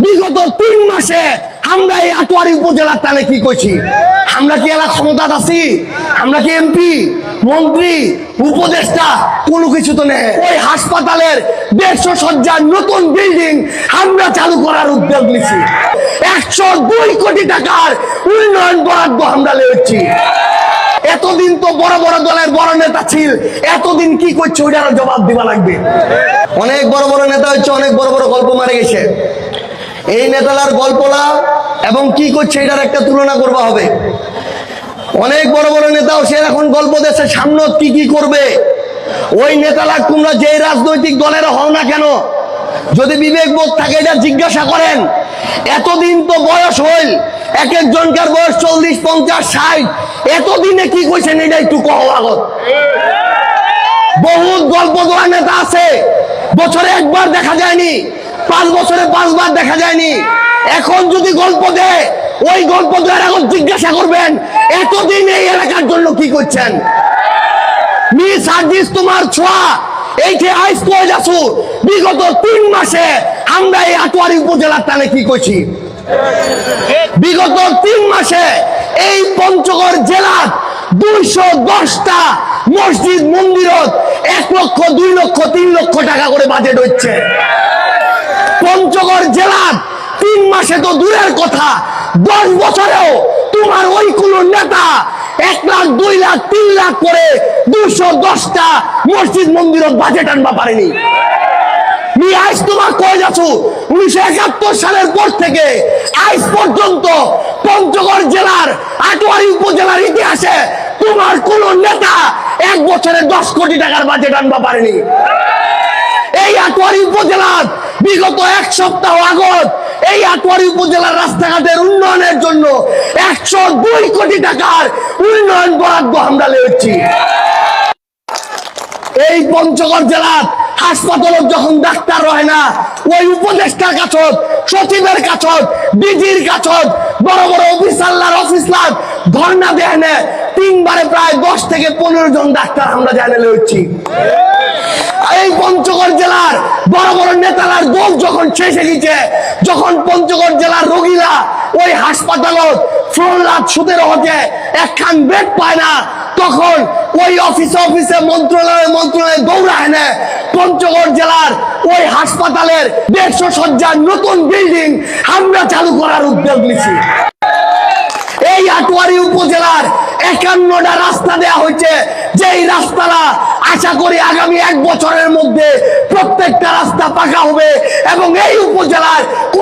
বিগত 3 মাসে আমরা এই আটোয়ারি উপজেলার টানে কি করছি? আমরা কি এলাকা ক্ষমতা আছি? আমরা কি এমপি, মন্ত্রী, উপদেষ্টা? কোনো কিছু তো নেই। ওই হাসপাতালের 150 শয্যার নতুন বিল্ডিং আমরা চালু করার উদ্যোগ নিছি। 102 কোটি টাকার উন্নয়ন বরাদ্দ আমরা লেছি। এতদিন তো বড় বড় দলের বড় নেতা ছিল, এতদিন কি করছে ওইটার জবাব দিবা লাগবে। অনেক বড় বড় নেতা হচ্ছে, অনেক বড় বড় গল্প মারে গেছে। এই নেতালার গল্পলা এবং কি করছে এটার একটা তুলনা করবা হবে। অনেক বড় বড় নেতাও সে এখন গল্প দেশে সামনে কি কি করবে। ওই নেতালা তোমরা যে রাজনৈতিক দলের হও না কেন, যদি বিবেক বোধ থাকে এটা জিজ্ঞাসা করেন। এতদিন তো বয়স হইল, এক একজনকার বয়স 40, 50, 60। এতদিনে কি কইছেন এটা একটু কহ আগত। বহুত গল্প দেওয়া নেতা আছে, বছরে একবার দেখা যায়নি, 5 বছরে 5 বার দেখা যায়নি। এখন যদি গল্প দেয়, ওই গল্প দেওয়ার আগত জিজ্ঞাসা করবেন এতদিন এই এলাকার জন্য কি করছেন। মিস হাদিস তোমার ছোঁয়া এইকে আইস কই যাচ্ছ। বিগত 3 মাসে আমরা এই আটোয়ারি উপজেলার টানে কি করছি? বিগত 3 মাসে এই পঞ্চগড় জেলার 210টা মসজিদ মন্দিরত 1 লক্ষ, 2 লক্ষ, 3 লক্ষ টাকা করে বাজেট হচ্ছে। পঞ্চগড় জেলার 3 মাসে তো দূরের কথা, 10 বছরেও তোমার ওই কোন নেতা 1 লাখ, 2 লাখ, 3 লাখ করে 210টা মসজিদ মন্দিরত বাজেট আনবা পারেনি। আজ তোমার কয়ে যাচ্ছ 1971 সালের পর থেকে আজ পর্যন্ত পঞ্চগড় জেলার আটোয়ারি উপজেলার ইতিহাসে তোমার কোন নেতা 1 বছরে 10 কোটি টাকার বাজেট আনবা পারেনি। এই আটোয়ারি উপজেলার বিগত 1 সপ্তাহ আগত এই আটোয়ারি উপজেলার রাস্তাঘাটের উন্নয়নের জন্য 102 কোটি টাকার উন্নয়ন বরাদ্দ আমরা লেছি। এই পঞ্চগড় জেলার হাসপাতালত যখন ডাক্তার রয় না, ওই উপদেষ্টার কাছত, সচিবের কাছত, ডিজির কাছত, বড় বড় অফিসার ধর্ণা দেয় না। 3 বারে প্রায় 10 থেকে 15 জন ডাক্তার আমরা জানে লইছি। এই পঞ্চগড় জেলার বড় বড় নেতালার দল যখন শেষে গেছে, যখন পঞ্চগড় জেলার রোগীরা ওই হাসপাতালত ফ্লোরাত সুদের হতে একখান বেড পায় না, তখন ওই অফিসে মন্ত্রণালয়ে দৌড়ায় না। পঞ্চগড় জেলার ওই হাসপাতালের 150 শয্যার নতুন বিল্ডিং আমরা চালু করার উদ্যোগ নিছি। এই আটোয়ারি উপজেলার 51টা রাস্তা দেয়া হয়েছে, যেই রাস্তাটা আশা করি আগামী 1 বছরের মধ্যে প্রত্যেকটা রাস্তা পাকা হবে এবং এই উপজেলার কোন